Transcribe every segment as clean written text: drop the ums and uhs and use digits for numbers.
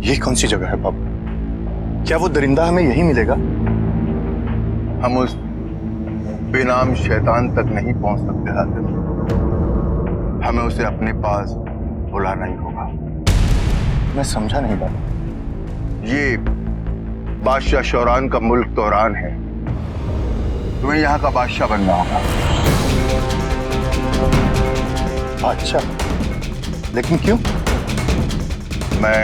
ये कौन सी जगह है बाबा? क्या वो दरिंदा हमें यही मिलेगा? हम उस बेनाम शैतान तक नहीं पहुंच सकते हातिम। हमें उसे अपने पास बुलाना ही होगा। मैं समझा नहीं बाबा। ये बादशाह शौरान का मुल्क तोरान है। तुम्हें यहाँ का बादशाह बनना होगा। अच्छा, लेकिन क्यों? मैं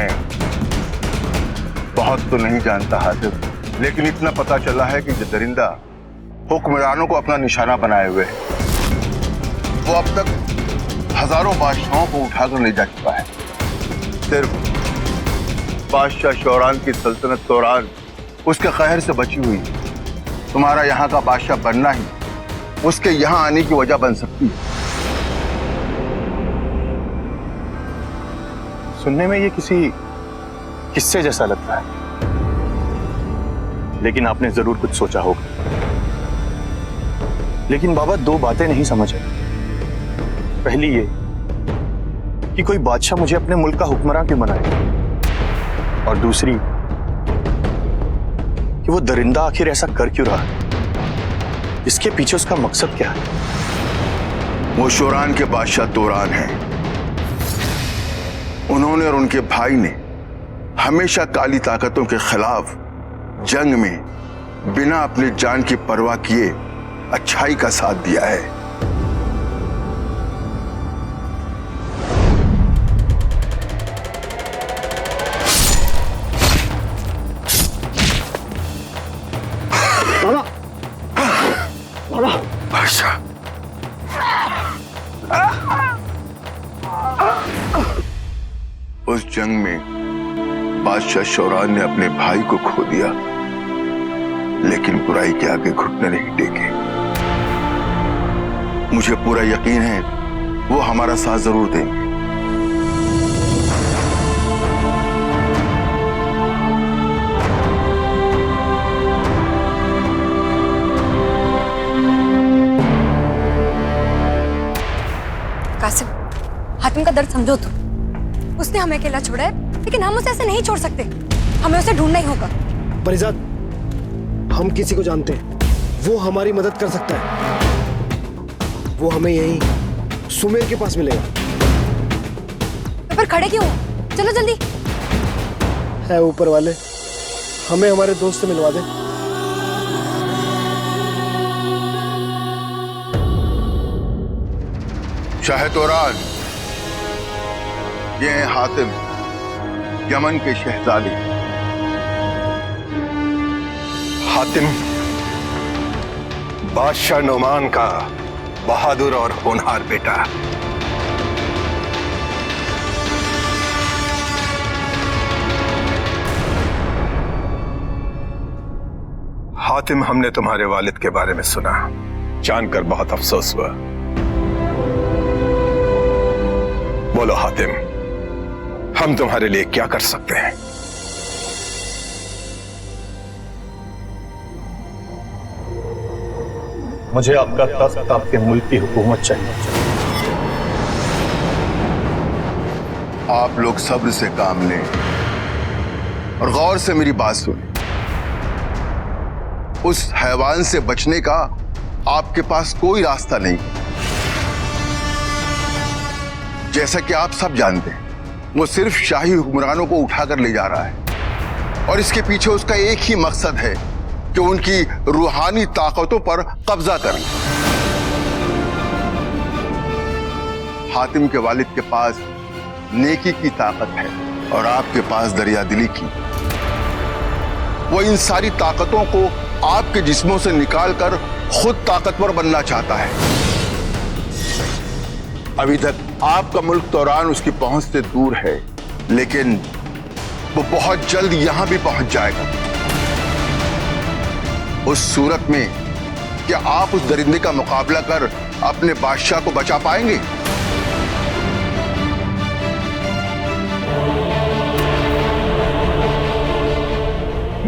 बहुत तो नहीं जानता हातिम, लेकिन इतना पता चला है कि ये दरिंदा हुक्मरानों को अपना निशाना बनाए हुए है। वो अब तक हजारों बादशाहों को उठाकर ले जा चुका है। सिर्फ बादशाह शौरान की सल्तनत तोरान उसके कहर से बची हुई है। तुम्हारा यहाँ का बादशाह बनना ही उसके यहाँ आने की वजह बन सकती है। सुनने में ये किसी किस्से जैसा लगता है, लेकिन आपने जरूर कुछ सोचा होगा। लेकिन बाबा, दो बातें नहीं समझ आई। पहली ये कि कोई बादशाह मुझे अपने मुल्क का हुक्मरान क्यों बनाए, और दूसरी कि वो दरिंदा आखिर ऐसा कर क्यों रहा है? इसके पीछे उसका मकसद क्या है? वो शौरान के बादशाह तोरान हैं। उन्होंने और उनके भाई ने हमेशा काली ताकतों के खिलाफ जंग में बिना अपनी जान की परवाह किए अच्छाई का साथ दिया है। बाबा, बाबा, बादशाह, उस जंग में बादशाह शौरान ने अपने भाई को खो दिया, लेकिन बुराई के आगे घुटने नहीं टेके। मुझे पूरा यकीन है वो हमारा साथ जरूर देंगे। कासिम, हातिम का दर्द समझो तुम। उसने हमें अकेला छोड़ा है, लेकिन हम उसे ऐसे नहीं छोड़ सकते। हमें उसे ढूंढना ही होगा। परिजात, हम किसी को जानते हैं, वो हमारी मदद कर सकता है। वो हमें यहीं सुमेर के पास मिलेगा। तो फिर खड़े क्यों हो? चलो जल्दी। है ऊपर वाले, हमें हमारे दोस्त से मिलवा दे। शाह तोरान, ये हैं हातिम, यमन के शहजादे। हातिम बादशाह नोमान का बहादुर और होनहार बेटा। हातिम, हमने तुम्हारे वालिद के बारे में सुना, जानकर बहुत अफसोस हुआ। बोलो हातिम, हम तुम्हारे लिए क्या कर सकते हैं? मुझे आपका तख्त, आपके मुल्क की हुकूमत चाहिए। आप लोग सब्र से काम लें और गौर से मेरी बात सुनें। उस हैवान से बचने का आपके पास कोई रास्ता नहीं। जैसा कि आप सब जानते हैं, वो सिर्फ शाही हुक्मरानों को उठाकर ले जा रहा है, और इसके पीछे उसका एक ही मकसद है कि उनकी रूहानी ताकतों पर कब्जा करें। हातिम के वालिद के पास नेकी की ताकत है और आपके पास दरियादिली की। वो इन सारी ताकतों को आपके जिस्मों से निकालकर खुद ताकतवर बनना चाहता है। अभी तक आपका मुल्क तोरान उसकी पहुंच से दूर है, लेकिन वो बहुत जल्द यहां भी पहुंच जाएगा। उस सूरत में क्या आप उस दरिंदे का मुकाबला कर अपने बादशाह को बचा पाएंगे?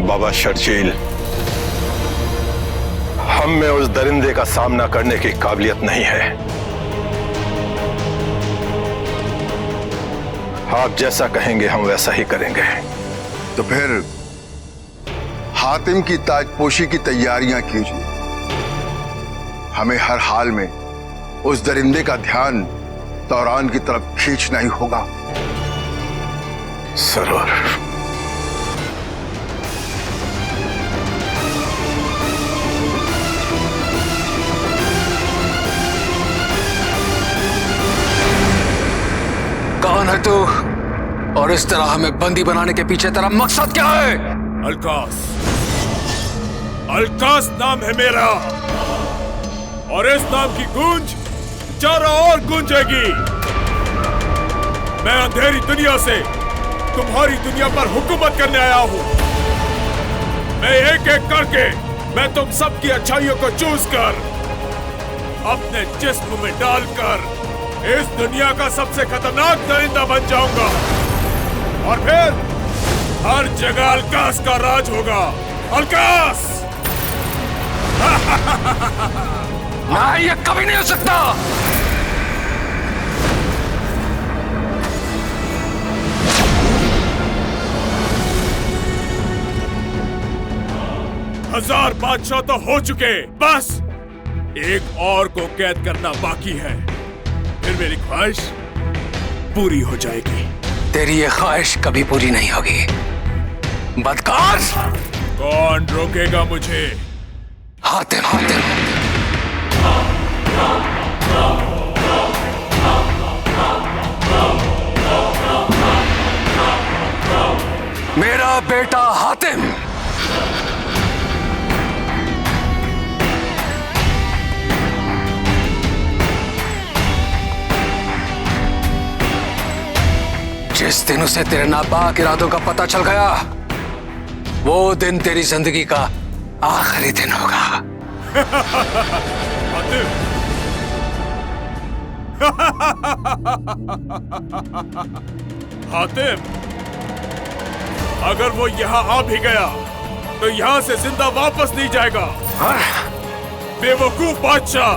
बाबा शर्जील, हम में उस दरिंदे का सामना करने की काबिलियत नहीं है। आप जैसा कहेंगे हम वैसा ही करेंगे। तो फिर हातिम की ताजपोशी की तैयारियां कीजिए। हमें हर हाल में उस दरिंदे का ध्यान तौरान की तरफ खींचना ही होगा। जरूर। कौन है तू और इस तरह हमें बंदी बनाने के पीछे तेरा मकसद क्या है? अलकास, अलकास नाम है मेरा और इस नाम की गूंज चारों ओर गूंजेगी। मैं अंधेरी दुनिया से तुम्हारी दुनिया पर हुकूमत करने आया हूं। मैं एक एक करके मैं तुम सबकी अच्छाइयों को चूस कर अपने जिस्म में डालकर इस दुनिया का सबसे खतरनाक दरिंदा बन जाऊंगा और फिर हर जगह अलकास का राज होगा। अलकास! नहीं, ये कभी नहीं हो सकता। हजार बादशाह तो हो चुके, बस एक और को कैद करना बाकी है, फिर मेरी ख्वाहिश पूरी हो जाएगी। तेरी ये ख्वाहिश कभी पूरी नहीं होगी, बदकार। कौन रोकेगा मुझे? हातिम, हातिम। मेरा बेटा हातिम। जिस दिन उसे तेरे नापाक इरादों का पता चल गया, वो दिन तेरी जिंदगी का आखिरी दिन होगा। हातिम, हातिम, अगर वो यहाँ आ भी गया तो यहाँ से जिंदा वापस नहीं जाएगा। बेवकूफ बादशाह।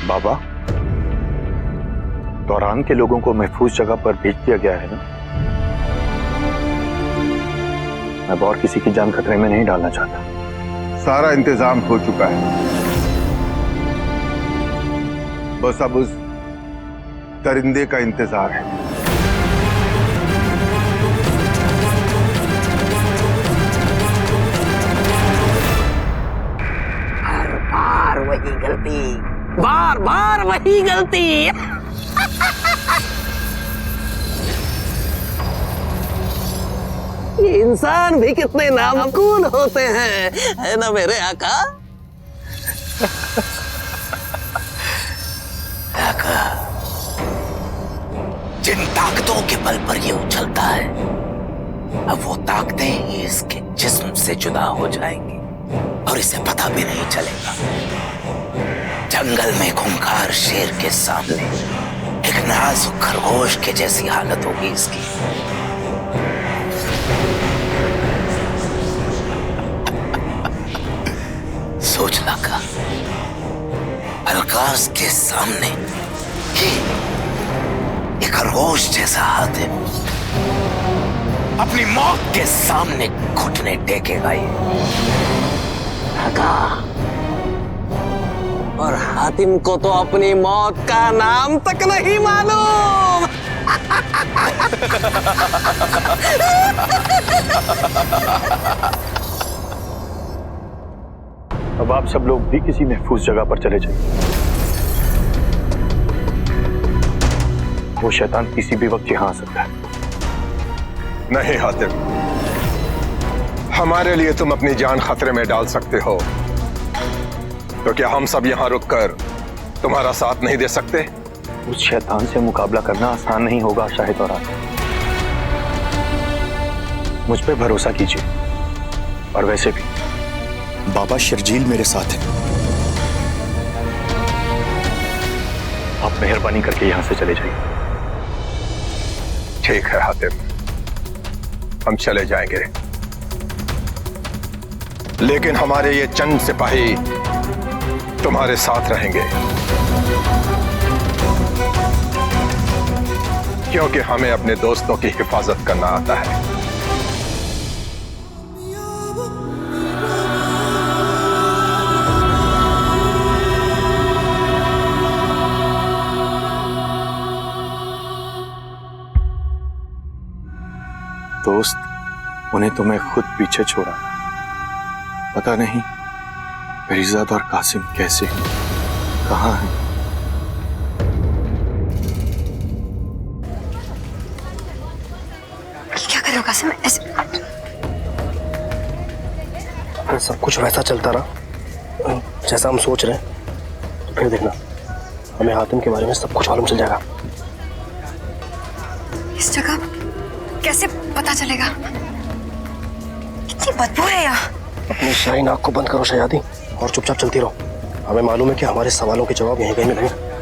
बाबा, तौरान के लोगों को महफूज जगह पर भेज दिया गया है ना? मैं और किसी की जान खतरे में नहीं डालना चाहता। सारा इंतजाम हो चुका है, बस अब उस दरिंदे का इंतजार है। हर बार वही गलती, बार बार वही गलती। ये इंसान भी कितने नामकूल होते हैं, है ना मेरे आका? आका, जिन ताकतों के बल पर ये उछलता है, अब वो ताकतें ही इसके जिस्म से जुदा हो जाएंगी और इसे पता भी नहीं चलेगा। जंगल में खूंखार शेर के सामने एक नाजुक खरगोश के जैसी हालत होगी इसकी। सोच लगा, अलकास के सामने ये खरगोश जैसा हातिम अपनी मौत के सामने घुटने टेकेगा ये। और हातिम को तो अपनी मौत का नाम तक नहीं मालूम। अब आप सब लोग भी किसी महफूज जगह पर चले जाइए। वो शैतान किसी भी वक्त यहां आ सकता है। नहीं हातिम, हमारे लिए तुम अपनी जान खतरे में डाल सकते हो, तो क्या हम सब यहाँ रुककर तुम्हारा साथ नहीं दे सकते? उस शैतान से मुकाबला करना आसान नहीं होगा शाहिद और आप। मुझ पे भरोसा कीजिए। और वैसे भी बाबा शर्जील मेरे साथ है। आप मेहरबानी करके यहां से चले जाइए। ठीक है हातिम, हम चले जाएंगे, लेकिन हमारे ये चंद सिपाही तुम्हारे साथ रहेंगे। क्योंकि हमें अपने दोस्तों की हिफाजत करना आता है। दोस्त, उन्हें तो मैं खुद पीछे छोड़ा। पता नहीं फरीजाद और कासिम कैसे हैं, कहाँ हैं? क्या कर रहे हो कासिम? ऐसे अगर सब कुछ वैसा चलता रहा जैसा हम सोच रहे हैं तो फिर देखना हमें हातिम के बारे में सब कुछ मालूम चल जाएगा। इस जगह कैसे पता चलेगा? कितनी बदबू है यहाँ। अपनी शाही आँख को बंद करो शहजादी और चुपचाप चलती रहो। हमें मालूम है कि हमारे सवालों के जवाब यहीं कहीं मिलेंगे।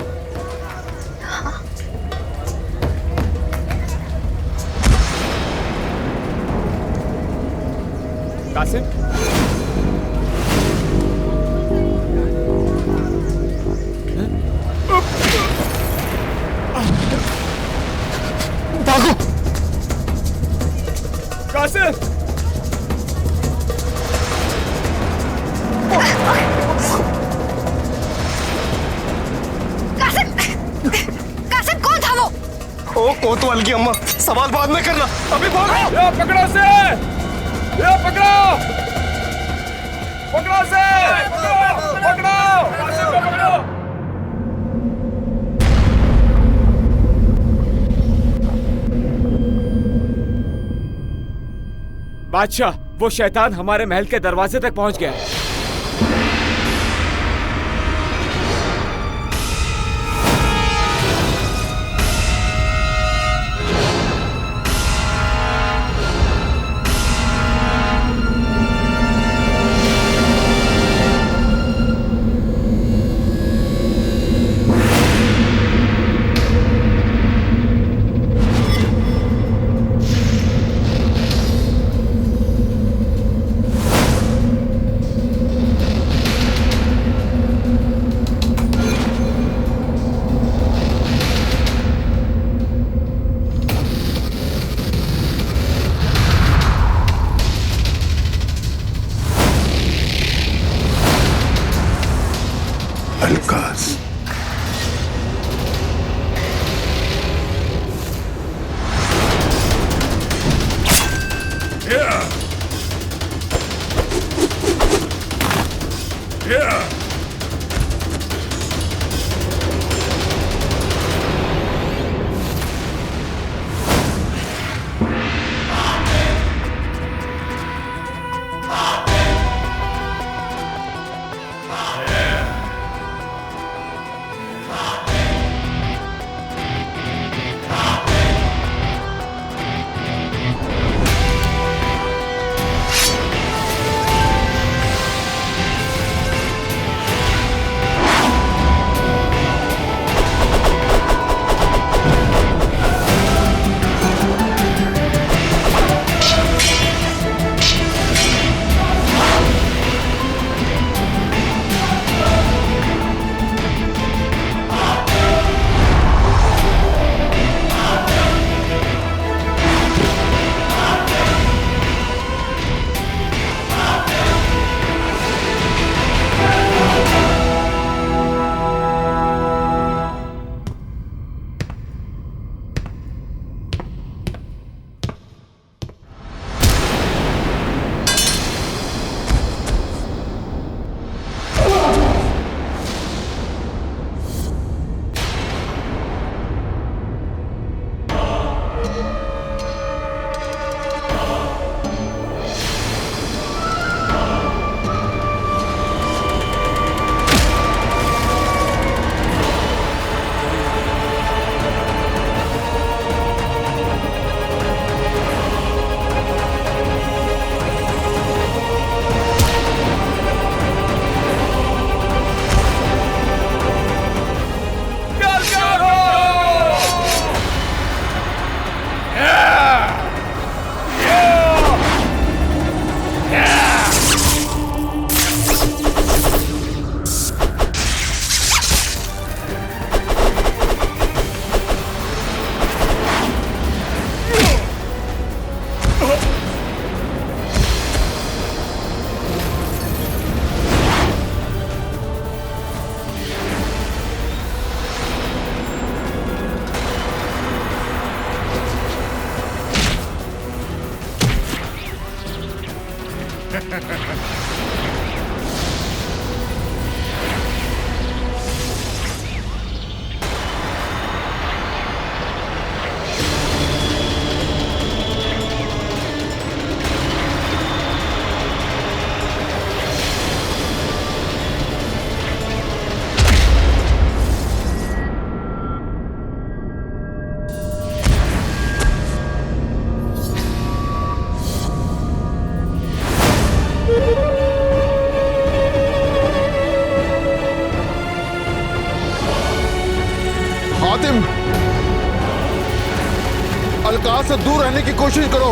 कासिम, भागो! कासिम, कासिम! कासिम कौन था वो? ओ कोतवाल की अम्मा, सवाल बाद में करना, अभी भागो! ये पकड़ो से, ये पकड़ो, पकड़ो से, पकड़ो, कासिम को पकड़ो। बादशाह, वो शैतान हमारे महल के दरवाजे तक पहुंच गया है। अलकाज, हातिम, अलका से दूर रहने की कोशिश करो,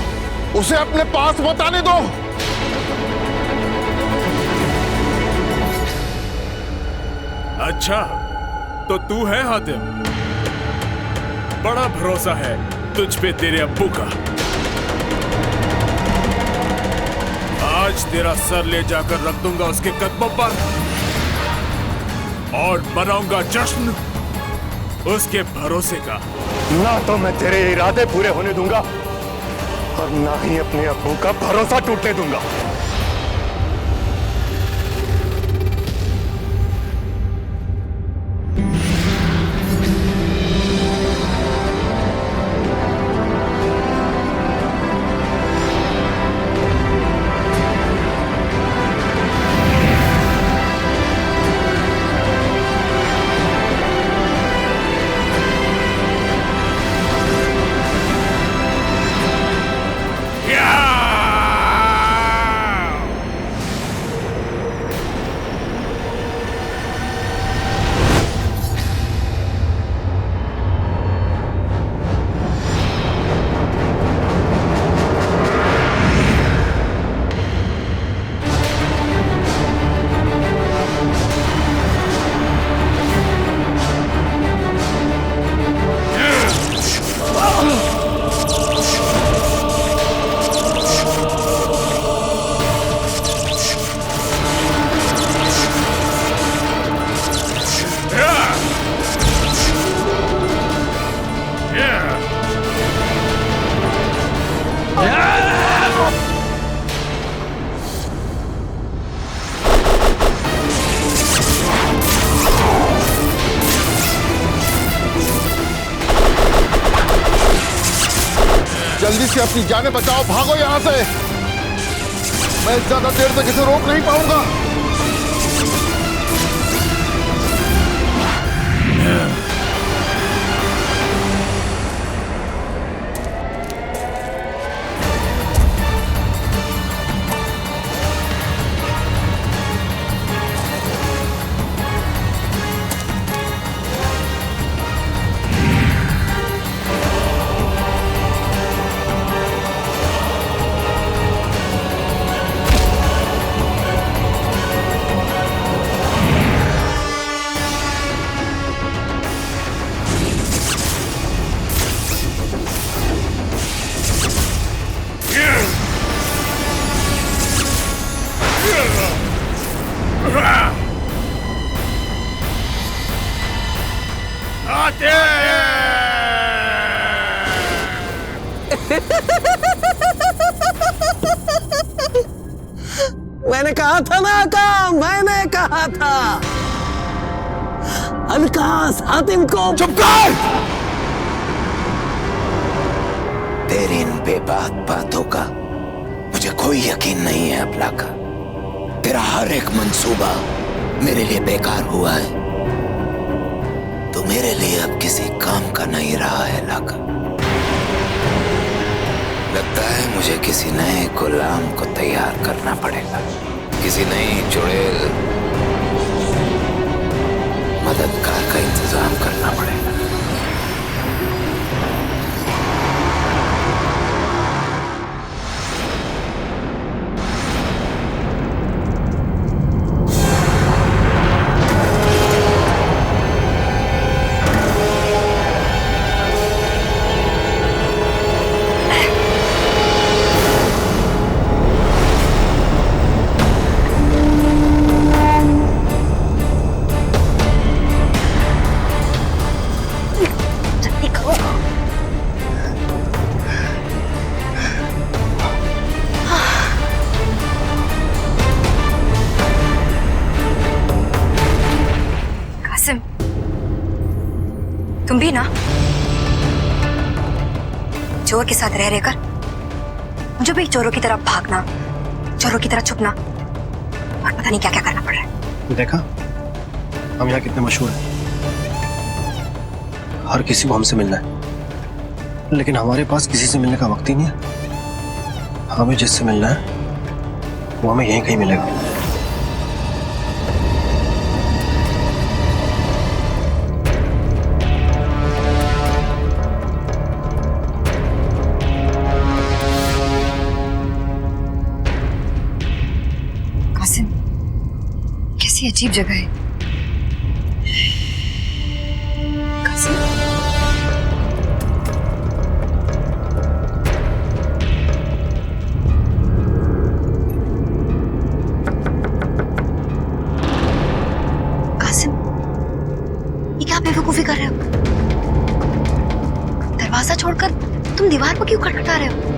उसे अपने पास मत आने दो। अच्छा, तो तू है हातिम? बड़ा भरोसा है तुझ पे तेरे अब्बू का। आज तेरा सर ले जाकर रख दूंगा उसके कदमों पर और मनाऊंगा जश्न उसके भरोसे का। ना तो मैं तेरे इरादे पूरे होने दूंगा और ना ही अपने अब्बू का भरोसा टूटने दूंगा। जल्दी से अपनी जानें बचाओ, भागो यहां से। मैं ज्यादा देर तक इसे रोक नहीं पाऊंगा। मैंने कहा था ना आका, मैंने कहा था अलकास हातिम को। चुप कर! तेरी इन बेबाक बातों का मुझे कोई यकीन नहीं है अबला का। तेरा हर एक मंसूबा मेरे लिए बेकार हुआ है। तो मेरे लिए अब किसी काम का नहीं रहा है लाका। लगता है मुझे किसी नए गुलाम को तैयार करना पड़ेगा, किसी नई चुड़ैल मददगार का इंतजाम करना पड़ेगा। भी ना, चोर के साथ रह रहकर मुझे भी चोरों की तरह भागना, चोरों की तरह छुपना और पता नहीं क्या क्या करना पड़ रहा है। देखा हम यहाँ कितने मशहूर हैं, हर किसी को हमसे मिलना है, लेकिन हमारे पास किसी से मिलने का वक्त ही नहीं है। हमें जिससे मिलना है वो हमें यहीं कहीं मिलेगा। कासिम, कैसी अजीब जगह है। कासिम, कासिम, ये क्या बेवकूफी कर रहे हो? दरवाजा छोड़कर तुम दीवार पर क्यों खटखटा रहे हो?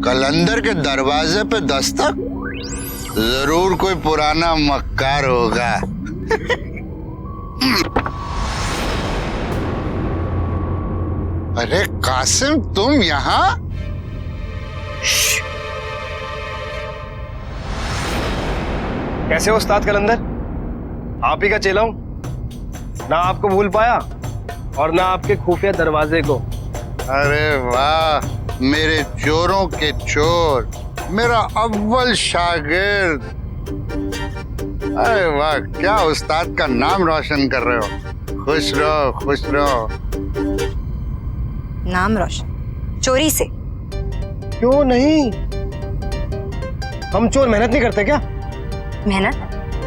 कलंदर के दरवाजे पे दस्तक, जरूर कोई पुराना मक्कार होगा। अरे कासिम, तुम यहाँ? कैसे हो उस्ताद कलंदर? आप ही का चेला हूं, ना आपको भूल पाया और ना आपके खुफिया दरवाजे को। अरे वाह, मेरे चोरों के चोर, मेरा अव्वल शागिर्द। अरे वाह, क्या उस्ताद का नाम रोशन कर रहे हो। खुश रहो, खुश रहो। नाम रोशन चोरी से? क्यों नहीं, हम चोर मेहनत नहीं करते क्या? मेहनत?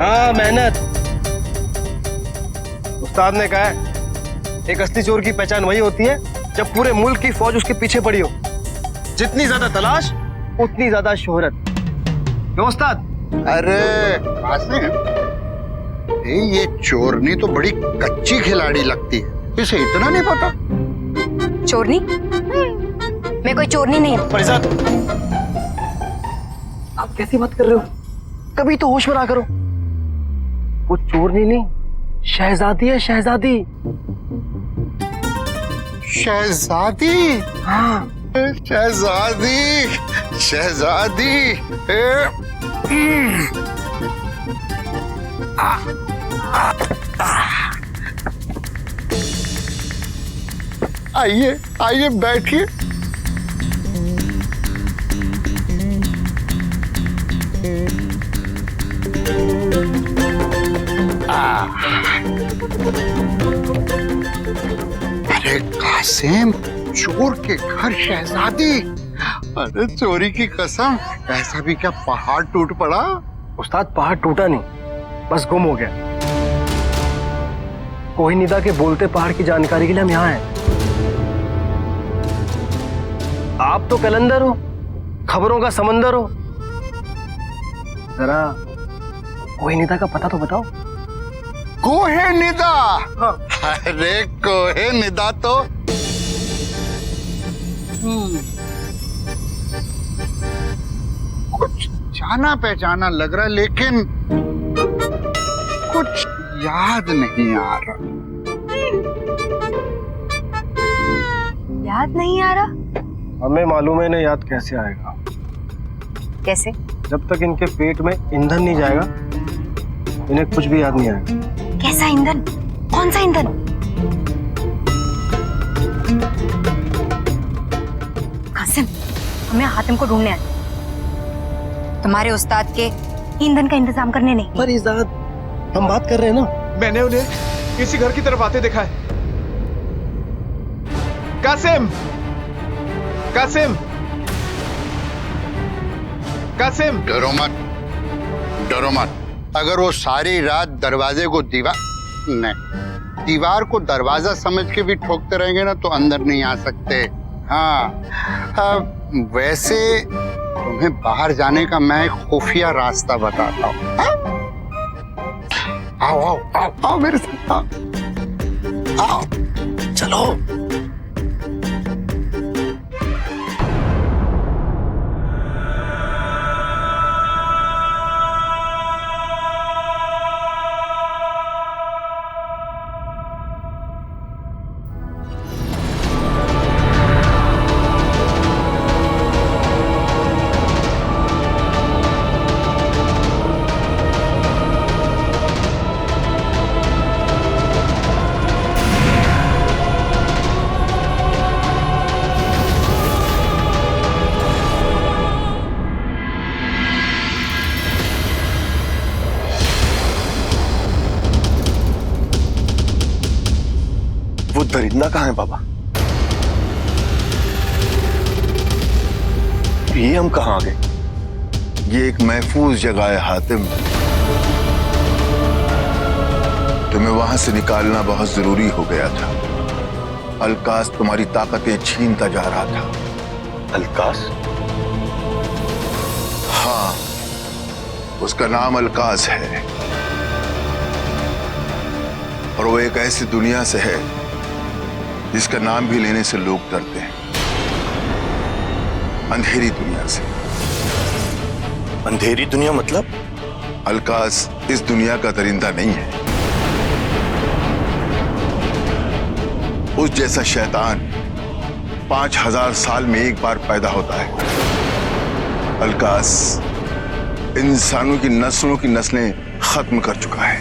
हाँ मेहनत। उस्ताद ने कहा है एक असली चोर की पहचान वही होती है जब पूरे मुल्क की फौज उसके पीछे पड़ी हो। जितनी ज्यादा तलाश उतनी ज्यादा शोहरत। क्यों उस्ताद? अरे कासिम, ये चोरनी तो बड़ी कच्ची खिलाड़ी लगती है, इसे इतना नहीं पता? चोरनी? मैं कोई चोरनी नहीं हूँ। फरीजाद, आप कैसी बात कर रहे हो? कभी तो होश में रहा करो। वो चोरनी नहीं, शहजादी है, शहजादी। शहजादी? हाँ शहजादी, शहजादी। आइए आइए, बैठिए। अरे कासिम, चोर के घर शहजादी? अरे चोरी की कसम, ऐसा भी क्या पहाड़ टूट पड़ा? उस्ताद, पहाड़ टूटा नहीं, बस गुम हो गया। कोहिनूर के बोलते पहाड़ की जानकारी के लिए हम यहाँ हैं। आप तो कलंदर हो, खबरों का समंदर हो, जरा कोहिनूर का पता तो बताओ। कोहिनूर? अरे कोहिनूर तो कुछ जाना पहचाना लग रहा, लेकिन कुछ याद नहीं आ रहा। याद नहीं आ रहा? हमें मालूम है इन्हें याद कैसे आएगा। कैसे? जब तक इनके पेट में ईंधन नहीं जाएगा इन्हें कुछ भी याद नहीं आएगा। कैसा ईंधन? कौन सा ईंधन? कासिम, हमें हातिम को ढूंढने आए, तुम्हारे उस्ताद के ईंधन का इंतजाम करने नहीं। पर इजाद, हम बात कर रहे हैं ना। मैंने उन्हें किसी घर की तरफ आते देखा है। कासिम, कासिम, कासिम। डरो मत, डरो मत। अगर वो सारी रात दरवाजे को दीवार को दरवाजा समझ के भी ठोकते रहेंगे ना, तो अंदर नहीं आ सकते। हाँ, वैसे तुम्हें बाहर जाने का मैं एक खुफिया रास्ता बताता हूँ। आओ आओ आओ आओ मेरे साथ आओ, आओ चलो। वो दरिंदा कहाँ है बाबा? ये हम कहाँ आ गए? ये एक महफूज जगह है हातिम। तुम्हें वहां से निकालना बहुत जरूरी हो गया था। अलकास तुम्हारी ताकतें छीनता जा रहा था। अलकास? हाँ, उसका नाम अलकास है और वो एक ऐसी दुनिया से है जिसका नाम भी लेने से लोग डरते हैं। अंधेरी दुनिया से। अंधेरी दुनिया मतलब? अलकास इस दुनिया का दरिंदा नहीं है। उस जैसा शैतान 5000 साल में एक बार पैदा होता है। अलकास इंसानों की नस्लों की नस्लें खत्म कर चुका है।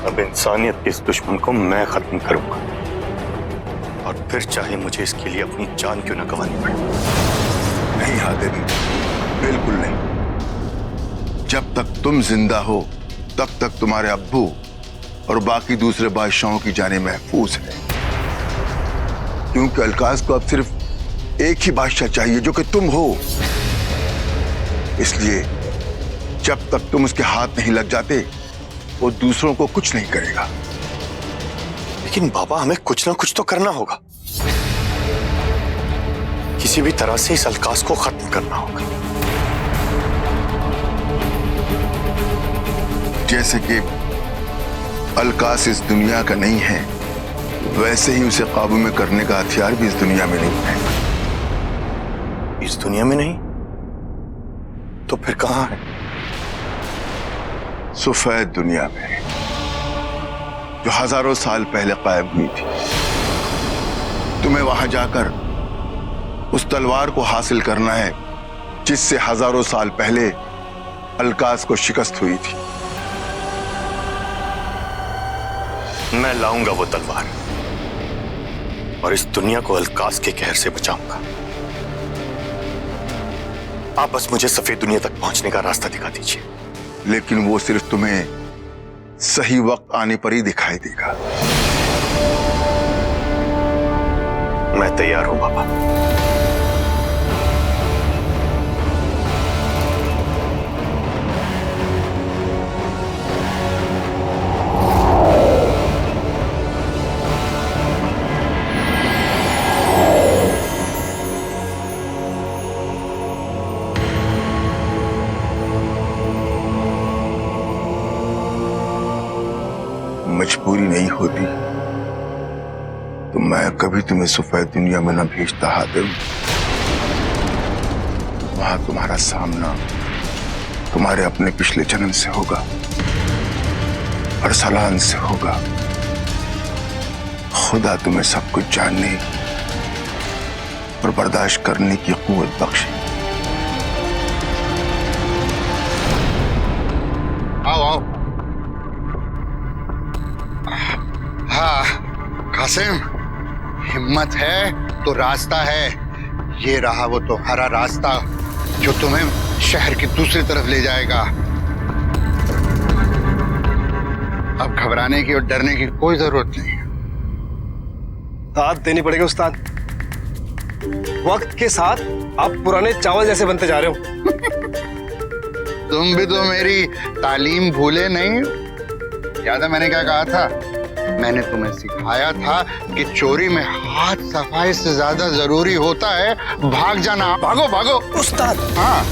अब इंसानियत के इस दुश्मन को मैं खत्म करूंगा, और फिर चाहे मुझे इसके लिए अपनी जान क्यों न गंवानी पड़े। नहीं हातिम, बिल्कुल नहीं। जब तक तुम जिंदा हो तब तक तुम्हारे अब्बू और बाकी दूसरे बादशाहों की जानें महफूज है, क्योंकि अलकास को अब सिर्फ एक ही बादशाह चाहिए जो कि तुम हो। इसलिए जब तक तुम उसके हाथ नहीं लग जाते वो दूसरों को कुछ नहीं करेगा। लेकिन बाबा, हमें कुछ ना कुछ तो करना होगा। किसी भी तरह से इस अलकास को खत्म करना होगा। जैसे कि अलकास इस दुनिया का नहीं है, वैसे ही उसे काबू में करने का हथियार भी इस दुनिया में नहीं है। इस दुनिया में नहीं तो फिर कहां है? सफेद दुनिया में, जो हजारों साल पहले कायम हुई थी। तुम्हें वहां जाकर उस तलवार को हासिल करना है जिससे हजारों साल पहले अलकास को शिकस्त हुई थी। मैं लाऊंगा वो तलवार और इस दुनिया को अलकास के कहर से बचाऊंगा। आप बस मुझे सफेद दुनिया तक पहुंचने का रास्ता दिखा दीजिए। लेकिन वो सिर्फ तुम्हें सही वक्त आने पर ही दिखाई देगा। मैं तैयार हूं बाबा। मजबूरी नहीं होती तो मैं कभी तुम्हें सफेद दुनिया में न भेजता हातिम। वहां तुम्हारा सामना तुम्हारे अपने पिछले जन्म से होगा, अरसलान से होगा। खुदा तुम्हें सब कुछ जानने और बर्दाश्त करने की कुव्वत बख्शे। आओ आओ। हाँ कासिम, हिम्मत है तो रास्ता है। ये रहा वो तो हरा रास्ता जो तुम्हें शहर की दूसरी तरफ ले जाएगा। अब घबराने की और डरने की कोई जरूरत नहीं। दाद देनी पड़ेगी उस्ताद। वक्त के साथ आप पुराने चावल जैसे बनते जा रहे हो। तुम भी तो मेरी तालीम भूले नहीं। याद है मैंने क्या कहा था? मैंने तुम्हें सिखाया था कि चोरी में हाथ सफाई से ज्यादा जरूरी होता है भाग जाना। भागो भागो उस्ताद। हाँ,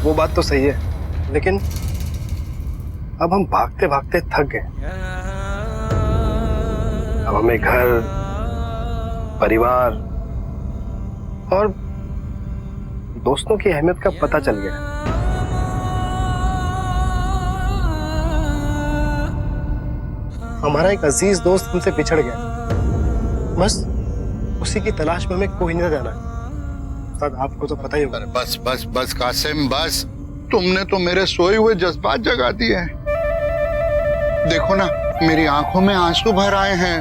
वो बात तो सही है, लेकिन अब हम भागते भागते थक गए। अब हमें घर, परिवार और दोस्तों की अहमियत का पता चल गया। हमारा एक अजीज दोस्त हमसे बिछड़ गया, बस उसी की तलाश में हमें कोई नहीं जाना। उस्ताद, आपको तो पता ही होगा। बस बस बस कासिम बस, तुमने तो मेरे सोए हुए जज्बात जगा दिए हैं। देखो ना, मेरी आंखों में आंसू भर आए हैं।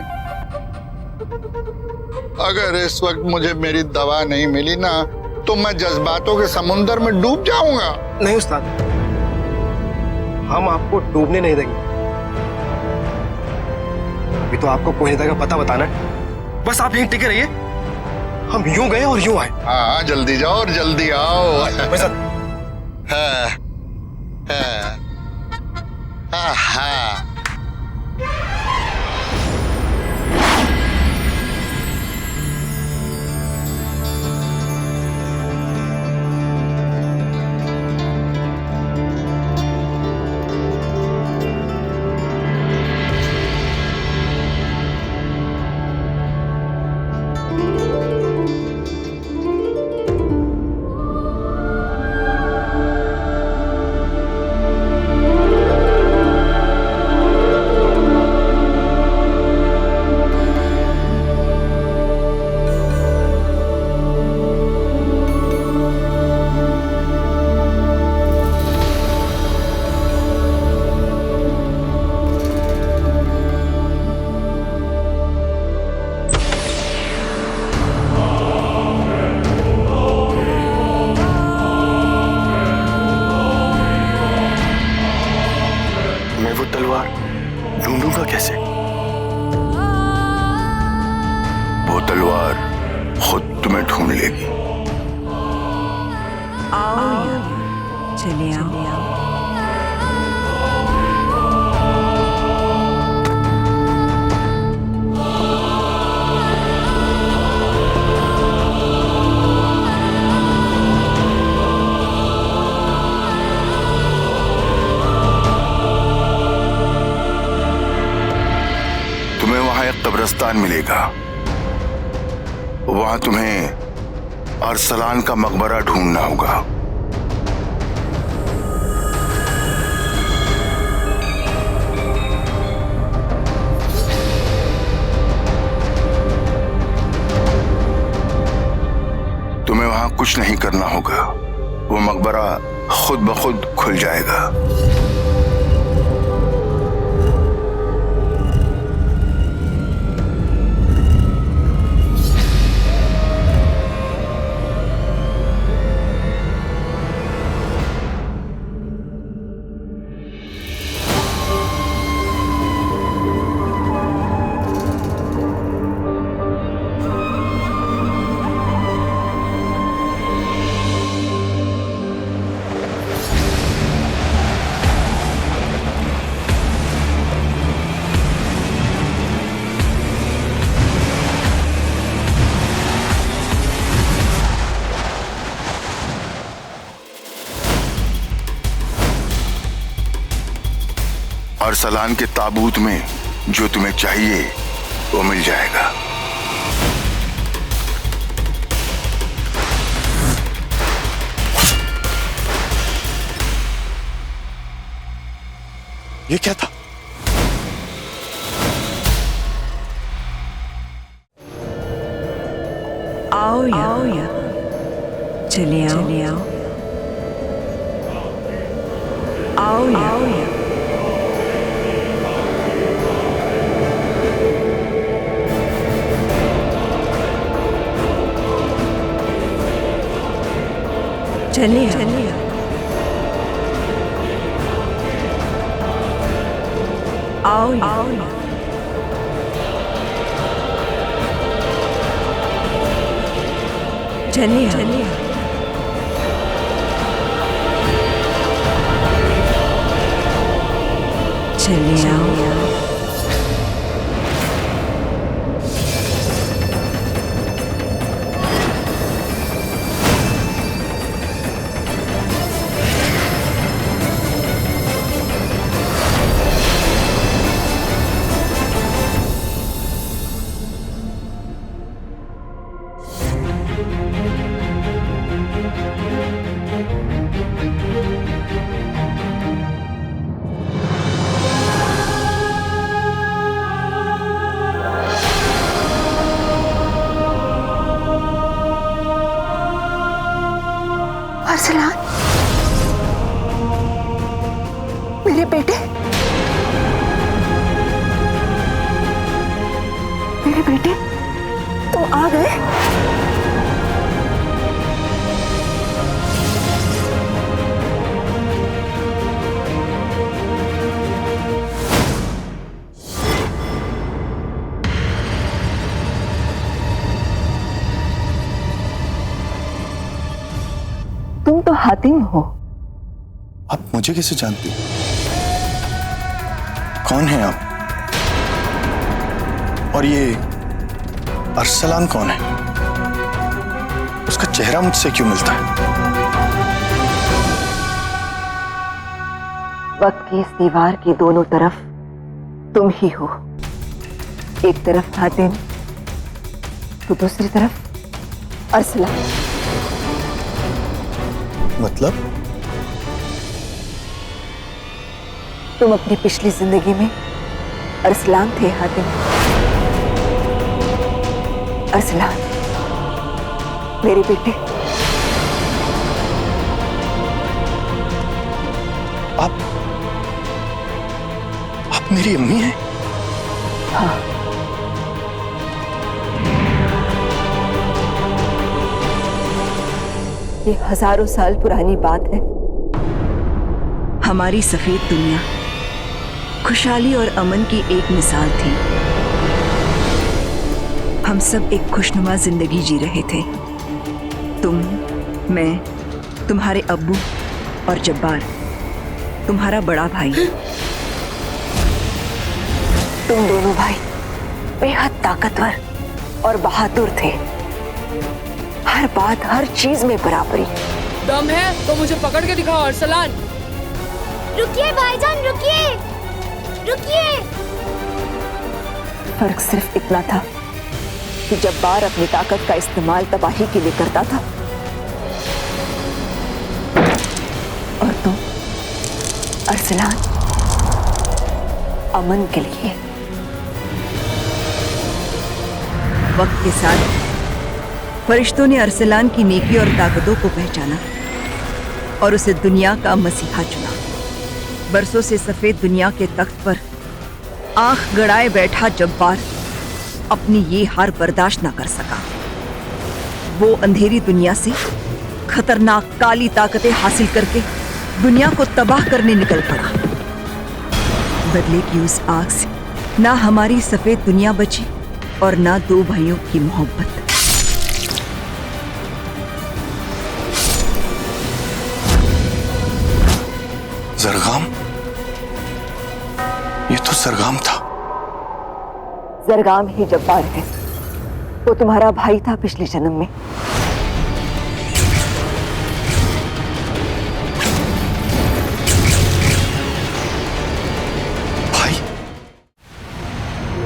अगर इस वक्त मुझे मेरी दवा नहीं मिली ना, तो मैं जज्बातों के समुंदर में डूब जाऊंगा। नहीं उस्ताद, हम आपको डूबने नहीं देंगे। अभी तो आपको कोई जगह पता बताना है, बस आप यहीं टिके रहिए। हम यूं गए और यूं आए। हाँ, जल्दी जाओ और जल्दी आओ। हाँ, हाँ। ढूंढूंगा कैसे? वो तलवार खुद तुम्हें ढूंढ लेगी। आओ, चलिए आओ। तुम्हें वहां एक कब्रिस्तान मिलेगा, वहां तुम्हें अरसलान का मकबरा ढूंढना होगा। तुम्हें वहां कुछ नहीं करना होगा, वो मकबरा खुद ब खुद खुल जाएगा। अरसलान के ताबूत में जो तुम्हें चाहिए वो मिल जाएगा। ये क्या था? आओ या चलिए आओ। आओ या चलिए आओ या चलिए चलिए आओ। अरसलान, मेरे बेटे, मेरे बेटे, तुम आ गए? तुम तो हातिम हो। आप मुझे कैसे जानती? कौन है आप? और ये अरसलान कौन है? उसका चेहरा मुझसे क्यों मिलता है? वक्त की इस दीवार की दोनों तरफ तुम ही हो। एक तरफ हातिम तो दूसरी तरफ अरसलान। मतलब? तुम अपनी पिछली जिंदगी में अरसलान थे हातिम। अरसलान, मेरे बेटे। आप मेरी अम्मी हैं? हाँ। ये हजारों साल पुरानी बात है। हमारी सफेद दुनिया खुशहाली और अमन की एक मिसाल थी। हम सब एक खुशनुमा जिंदगी जी रहे थे। तुम, मैं, तुम्हारे अब्बू और जब्बार, तुम्हारा बड़ा भाई। तुम दोनों भाई बेहद ताकतवर और बहादुर थे। हर बात, हर चीज में बराबरी। दम है तो मुझे पकड़ के दिखाओ अरसलान। रुकिए भाईजान, रुकिए, रुकिए। फर्क सिर्फ इतना था कि जब्बार अपनी ताकत का इस्तेमाल तबाही के लिए करता था और तुम, अरसलान, अमन के लिए। वक्त के साथ फरिश्तों ने अरसलान की नेकी और ताकतों को पहचाना और उसे दुनिया का मसीहा चुना। बरसों से सफेद दुनिया के तख्त पर आंख गड़ाए बैठा जब्बार अपनी ये हार बर्दाश्त ना कर सका। वो अंधेरी दुनिया से खतरनाक काली ताकतें हासिल करके दुनिया को तबाह करने निकल पड़ा। बदले की उस आग से ना हमारी सफेद दुनिया बची और ना दो भाइयों की मोहब्बत। जरगाम? ये तो जरगाम था। जरगाम ही जब्बार है। वो तुम्हारा भाई था पिछले जन्म में। भाई?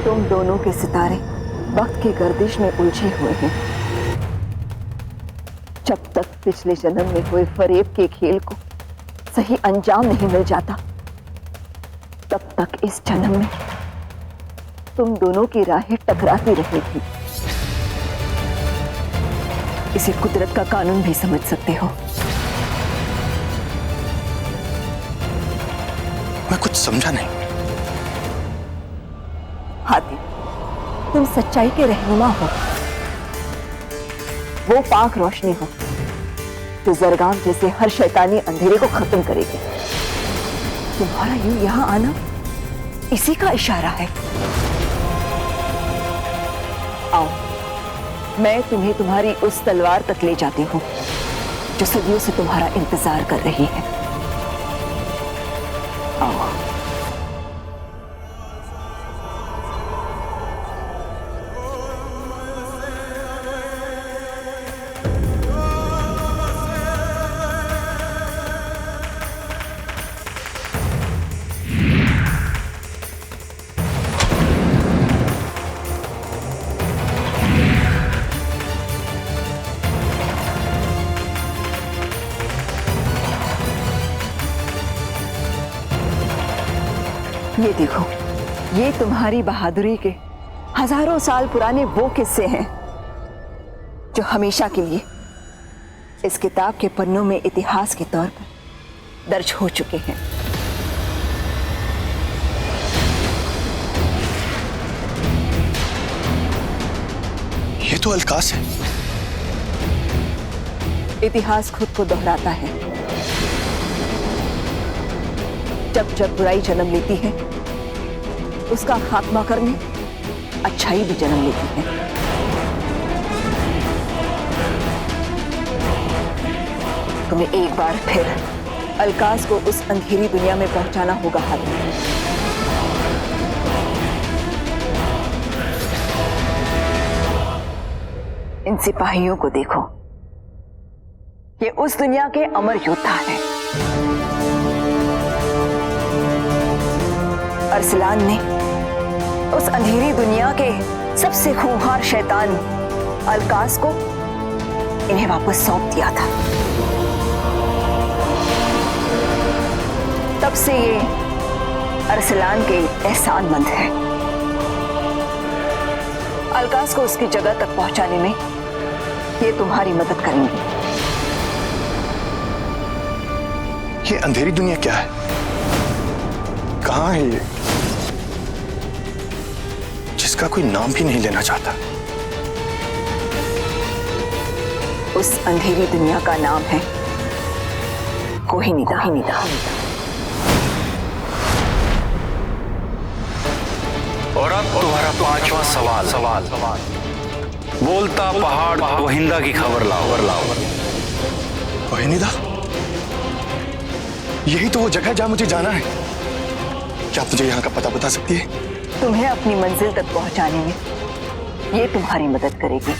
तुम दोनों के सितारे वक्त की गर्दिश में उलझे हुए हैं। जब तक पिछले जन्म में हुए फरेब के खेल को सही अंजाम नहीं मिल जाता, तब तक इस जन्म में तुम दोनों की राहें टकराती रहेगी। इसे कुदरत का कानून भी समझ सकते हो। मैं कुछ समझा नहीं। हातिम, तुम सच्चाई के रहनुमा हो। वो पाक रोशनी हो जो जरगाम जैसे हर शैतानी अंधेरे को खत्म करेगी। तुम्हारा यूं यहां आना इसी का इशारा है। आओ, मैं तुम्हें तुम्हारी उस तलवार तक ले जाती हूं जो सदियों से तुम्हारा इंतजार कर रही है। आओ। ये देखो, ये तुम्हारी बहादुरी के हजारों साल पुराने वो किस्से हैं जो हमेशा के लिए इस किताब के पन्नों में इतिहास के तौर पर दर्ज हो चुके हैं। ये तो अलकास है। इतिहास खुद को दोहराता है। जब जब बुराई जन्म लेती है, उसका खात्मा करने अच्छाई भी जन्म लेती है। तुम्हें एक बार फिर अलकास को उस अंधेरी दुनिया में पहुंचाना होगा हातिम। इन सिपाहियों को देखो, ये उस दुनिया के अमर योद्धा हैं। अरसलान ने उस अंधेरी दुनिया के सबसे खूंखार शैतान अलकास को इन्हें वापस सौंप दिया था। तब से ये अरसलान के एहसानमंद है। अलकास को उसकी जगह तक पहुंचाने में ये तुम्हारी मदद करेंगे। ये अंधेरी दुनिया क्या है? कहां है ये, जिसका कोई नाम भी नहीं लेना चाहता? उस अंधेरी दुनिया का नाम है कोहिनीदा। और अब तुम्हारा पांचवा सवाल। बोलता पहाड़ कोहिंदा की खबर लाओ। कोहिनीदा? यही तो वो जगह है जहां मुझे जाना है। क्या आप मुझे यहाँ का पता बता सकती है? तुम्हें अपनी मंजिल तक पहुंचाने में ये तुम्हारी मदद करेगी।